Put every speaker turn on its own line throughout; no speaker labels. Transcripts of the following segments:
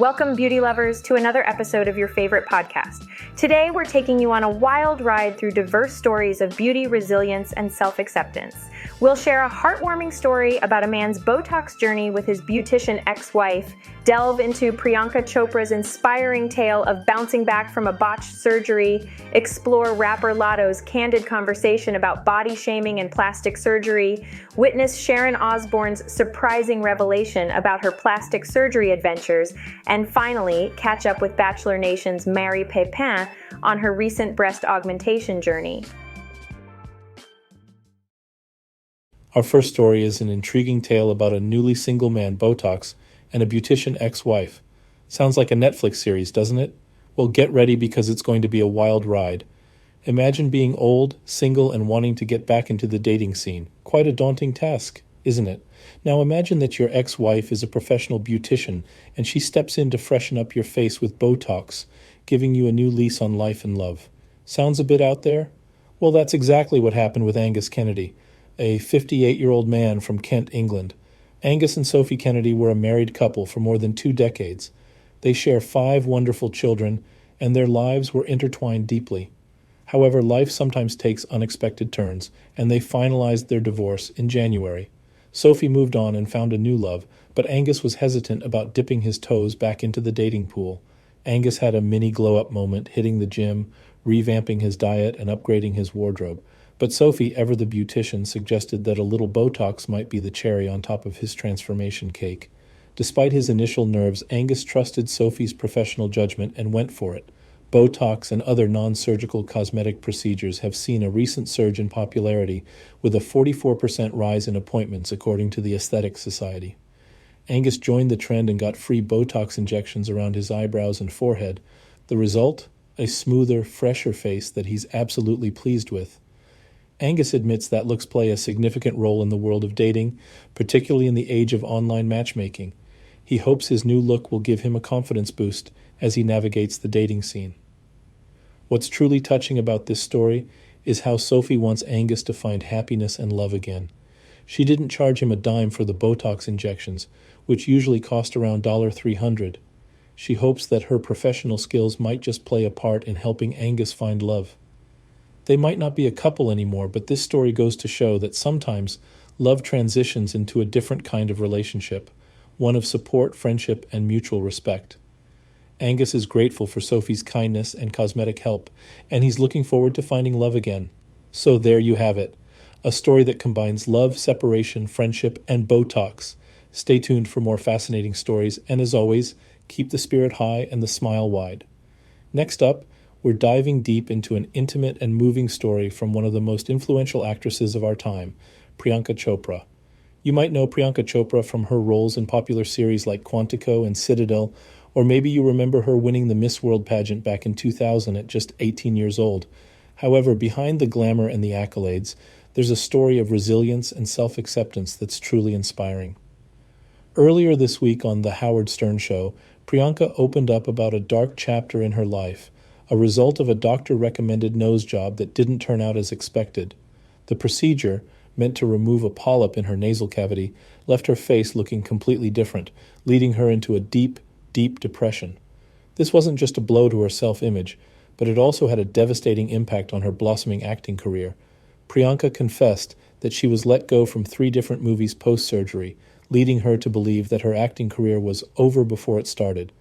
Welcome, beauty lovers, to another episode of your favorite podcast. Today, we're taking you on a wild ride through diverse stories of beauty, resilience, and self-acceptance. We'll share a heartwarming story about a man's Botox journey with his beautician ex-wife, delve into Priyanka Chopra's inspiring tale of bouncing back from a botched surgery, explore rapper Latto's candid conversation about body shaming and plastic surgery, witness Sharon Osbourne's surprising revelation about her plastic surgery adventures, and finally, catch up with Bachelor Nation's Mary Pépin on her recent breast augmentation journey.
Our first story is an intriguing tale about a newly single man, Botox, and a beautician ex-wife. Sounds like a Netflix series, doesn't it? Well, get ready because it's going to be a wild ride. Imagine being old, single, and wanting to get back into the dating scene. Quite a daunting task, isn't it? Now imagine that your ex-wife is a professional beautician, and she steps in to freshen up your face with Botox, giving you a new lease on life and love. Sounds a bit out there? Well, that's exactly what happened with Angus Kennedy, a 58-year-old man from Kent, England. Angus and Sophie Kennedy were a married couple for more than 2 decades. They share 5 wonderful children, and their lives were intertwined deeply. However, life sometimes takes unexpected turns, and they finalized their divorce in January. Sophie moved on and found a new love, but Angus was hesitant about dipping his toes back into the dating pool. Angus had a mini glow-up moment, hitting the gym, revamping his diet, and upgrading his wardrobe. But Sophie, ever the beautician, suggested that a little Botox might be the cherry on top of his transformation cake. Despite his initial nerves, Angus trusted Sophie's professional judgment and went for it. Botox and other non-surgical cosmetic procedures have seen a recent surge in popularity, with a 44% rise in appointments according to the Aesthetic Society. Angus joined the trend and got free Botox injections around his eyebrows and forehead. The result? A smoother, fresher face that he's absolutely pleased with. Angus admits that looks play a significant role in the world of dating, particularly in the age of online matchmaking. He hopes his new look will give him a confidence boost as he navigates the dating scene. What's truly touching about this story is how Sophie wants Angus to find happiness and love again. She didn't charge him a dime for the Botox injections, which usually cost around $300. She hopes that her professional skills might just play a part in helping Angus find love. They might not be a couple anymore, but this story goes to show that sometimes love transitions into a different kind of relationship, one of support, friendship, and mutual respect. Angus is grateful for Sophie's kindness and cosmetic help, and he's looking forward to finding love again. So there you have it, a story that combines love, separation, friendship, and Botox. Stay tuned for more fascinating stories, and as always, keep the spirit high and the smile wide. Next up, we're diving deep into an intimate and moving story from one of the most influential actresses of our time, Priyanka Chopra. You might know Priyanka Chopra from her roles in popular series like Quantico and Citadel, or maybe you remember her winning the Miss World pageant back in 2000 at just 18 years old. However, behind the glamour and the accolades, there's a story of resilience and self-acceptance that's truly inspiring. Earlier this week on The Howard Stern Show, Priyanka opened up about a dark chapter in her life, a result of a doctor-recommended nose job that didn't turn out as expected. The procedure, meant to remove a polyp in her nasal cavity, left her face looking completely different, leading her into a deep, deep depression. This wasn't just a blow to her self-image, but it also had a devastating impact on her blossoming acting career. Priyanka confessed that she was let go from 3 different movies post-surgery, leading her to believe that her acting career was over before it started.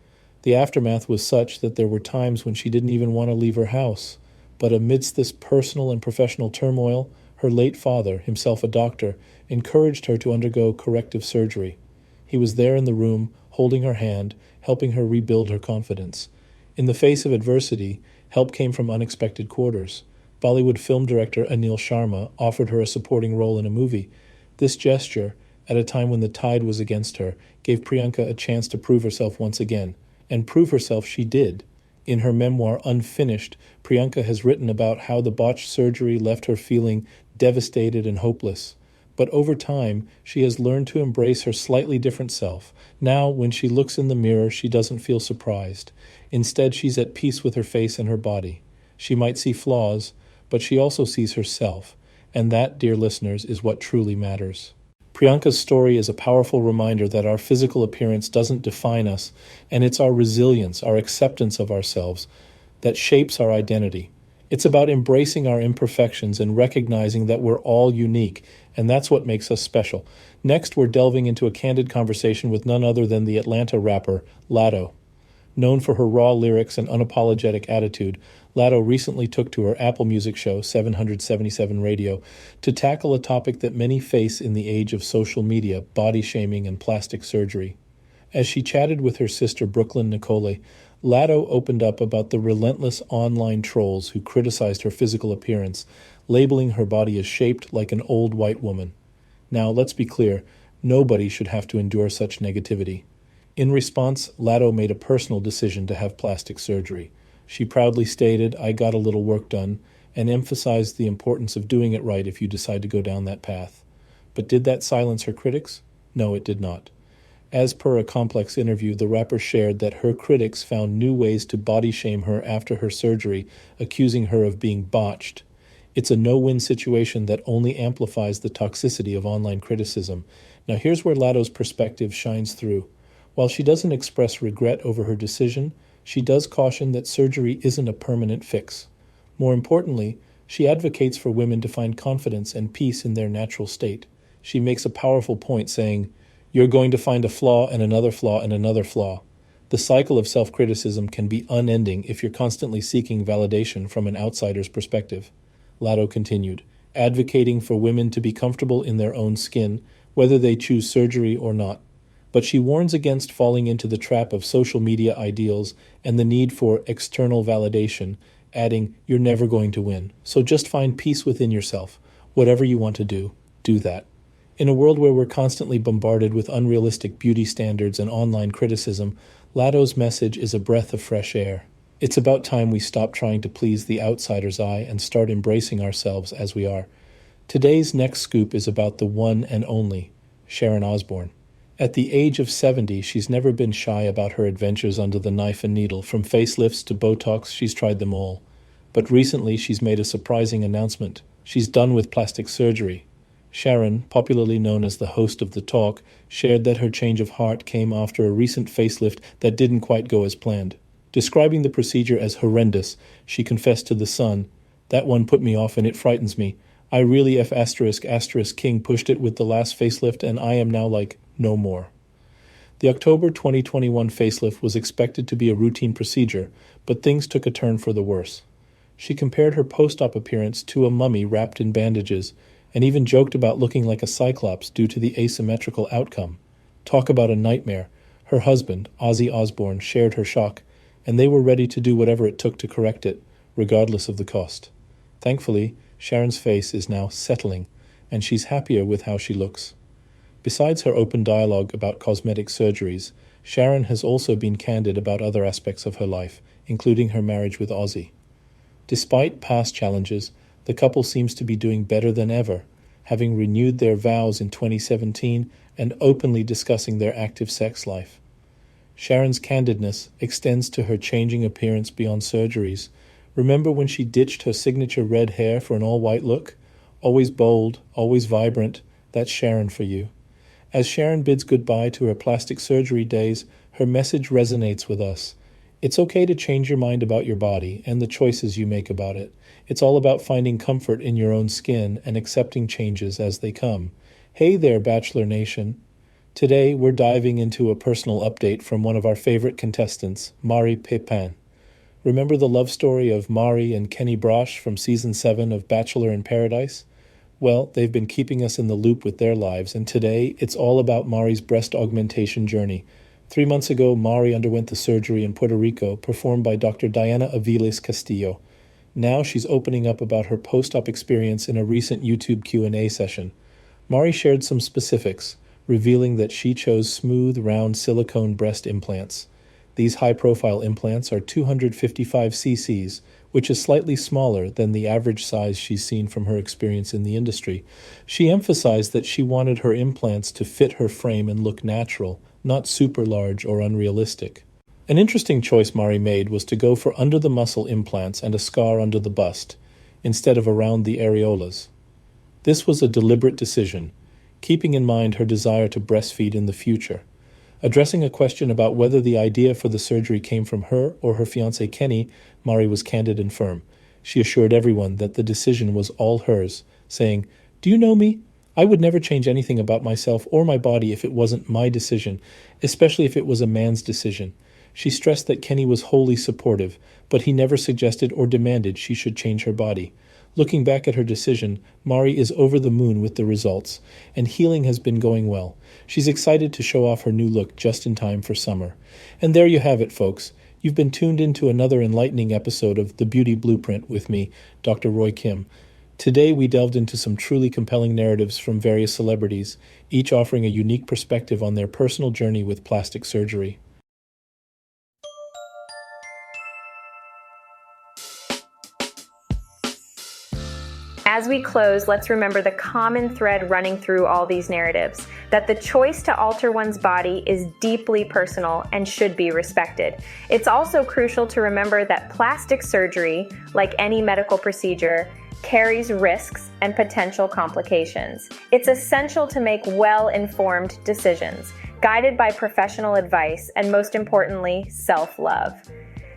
The aftermath was such that there were times when she didn't even want to leave her house. But amidst this personal and professional turmoil, her late father, himself a doctor, encouraged her to undergo corrective surgery. He was there in the room, holding her hand, helping her rebuild her confidence. In the face of adversity, help came from unexpected quarters. Bollywood film director Anil Sharma offered her a supporting role in a movie. This gesture, at a time when the tide was against her, gave Priyanka a chance to prove herself once again. And prove herself she did. In her memoir, Unfinished, Priyanka has written about how the botched surgery left her feeling devastated and hopeless. But over time, she has learned to embrace her slightly different self. Now, when she looks in the mirror, she doesn't feel surprised. Instead, she's at peace with her face and her body. She might see flaws, but she also sees herself. And that, dear listeners, is what truly matters. Priyanka's story is a powerful reminder that our physical appearance doesn't define us, and it's our resilience, our acceptance of ourselves, that shapes our identity. It's about embracing our imperfections and recognizing that we're all unique, and that's what makes us special. Next, we're delving into a candid conversation with none other than the Atlanta rapper, Latto. Known for her raw lyrics and unapologetic attitude, Latto recently took to her Apple Music show, 777 Radio, to tackle a topic that many face in the age of social media, body shaming and plastic surgery. As she chatted with her sister Brooklyn Nicole, Latto opened up about the relentless online trolls who criticized her physical appearance, labeling her body as shaped like an old white woman. Now, let's be clear, nobody should have to endure such negativity. In response, Latto made a personal decision to have plastic surgery. She proudly stated, "I got a little work done," and emphasized the importance of doing it right if you decide to go down that path. But did that silence her critics? No, it did not. As per a Complex interview, the rapper shared that her critics found new ways to body shame her after her surgery, accusing her of being botched. It's a no-win situation that only amplifies the toxicity of online criticism. Now here's where Latto's perspective shines through. While she doesn't express regret over her decision, she does caution that surgery isn't a permanent fix. More importantly, she advocates for women to find confidence and peace in their natural state. She makes a powerful point saying, "You're going to find a flaw and another flaw and another flaw." The cycle of self-criticism can be unending if you're constantly seeking validation from an outsider's perspective. Latto continued, advocating for women to be comfortable in their own skin, whether they choose surgery or not. But she warns against falling into the trap of social media ideals and the need for external validation, adding, "You're never going to win. So just find peace within yourself. Whatever you want to do that." In a world where we're constantly bombarded with unrealistic beauty standards and online criticism, Latto's message is a breath of fresh air. It's about time we stop trying to please the outsider's eye and start embracing ourselves as we are. Today's next scoop is about the one and only Sharon Osbourne. At the age of 70, she's never been shy about her adventures under the knife and needle. From facelifts to Botox, she's tried them all. But recently, she's made a surprising announcement. She's done with plastic surgery. Sharon, popularly known as the host of The Talk, shared that her change of heart came after a recent facelift that didn't quite go as planned. Describing the procedure as horrendous, she confessed to The Sun, "That one put me off and it frightens me. I really King pushed it with the last facelift and I am now like, no more." The October 2021 facelift was expected to be a routine procedure, but things took a turn for the worse. She compared her post-op appearance to a mummy wrapped in bandages, and even joked about looking like a cyclops due to the asymmetrical outcome. Talk about a nightmare. Her husband, Ozzy Osbourne, shared her shock, and they were ready to do whatever it took to correct it, regardless of the cost. Thankfully, Sharon's face is now settling, and she's happier with how she looks. Besides her open dialogue about cosmetic surgeries, Sharon has also been candid about other aspects of her life, including her marriage with Ozzy. Despite past challenges, the couple seems to be doing better than ever, having renewed their vows in 2017 and openly discussing their active sex life. Sharon's candidness extends to her changing appearance beyond surgeries. Remember when she ditched her signature red hair for an all-white look? Always bold, always vibrant, that's Sharon for you. As Sharon bids goodbye to her plastic surgery days, her message resonates with us. It's okay to change your mind about your body and the choices you make about it. It's all about finding comfort in your own skin and accepting changes as they come. Hey there, Bachelor Nation. Today, we're diving into a personal update from one of our favorite contestants, Mari Pépin. Remember the love story of Mari and Kenny Brosh from Season 7 of Bachelor in Paradise? Well, they've been keeping us in the loop with their lives, and today it's all about Mari's breast augmentation journey. 3 months ago, Mari underwent the surgery in Puerto Rico, performed by Dr. Diana Aviles Castillo. Now she's opening up about her post-op experience in a recent YouTube Q&A session. Mari shared some specifics, revealing that she chose smooth, round silicone breast implants. These high-profile implants are 255 cc's, which is slightly smaller than the average size she's seen from her experience in the industry. She emphasized that she wanted her implants to fit her frame and look natural, not super large or unrealistic. An interesting choice Mari made was to go for under-the-muscle implants and a scar under the bust, instead of around the areolas. This was a deliberate decision. keeping in mind her desire to breastfeed in the future. Addressing a question about whether the idea for the surgery came from her or her fiancé Kenny, Mari was candid and firm. She assured everyone that the decision was all hers, saying, "Do you know me? I would never change anything about myself or my body if it wasn't my decision, especially if it was a man's decision." She stressed that Kenny was wholly supportive, but he never suggested or demanded she should change her body. Looking back at her decision, Mari is over the moon with the results, and healing has been going well. She's excited to show off her new look just in time for summer. And there you have it, folks. You've been tuned into another enlightening episode of The Beauty Blueprint with me, Dr. Roy Kim. Today we delved into some truly compelling narratives from various celebrities, each offering a unique perspective on their personal journey with plastic surgery.
As we close, let's remember the common thread running through all these narratives, that the choice to alter one's body is deeply personal and should be respected. It's also crucial to remember that plastic surgery, like any medical procedure, carries risks and potential complications. It's essential to make well-informed decisions, guided by professional advice, and most importantly, self-love.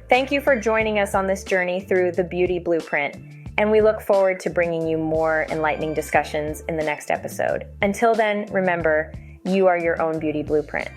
Thank you for joining us on this journey through the Beauty Blueprint, and we look forward to bringing you more enlightening discussions in the next episode. Until then, remember, you are your own beauty blueprint.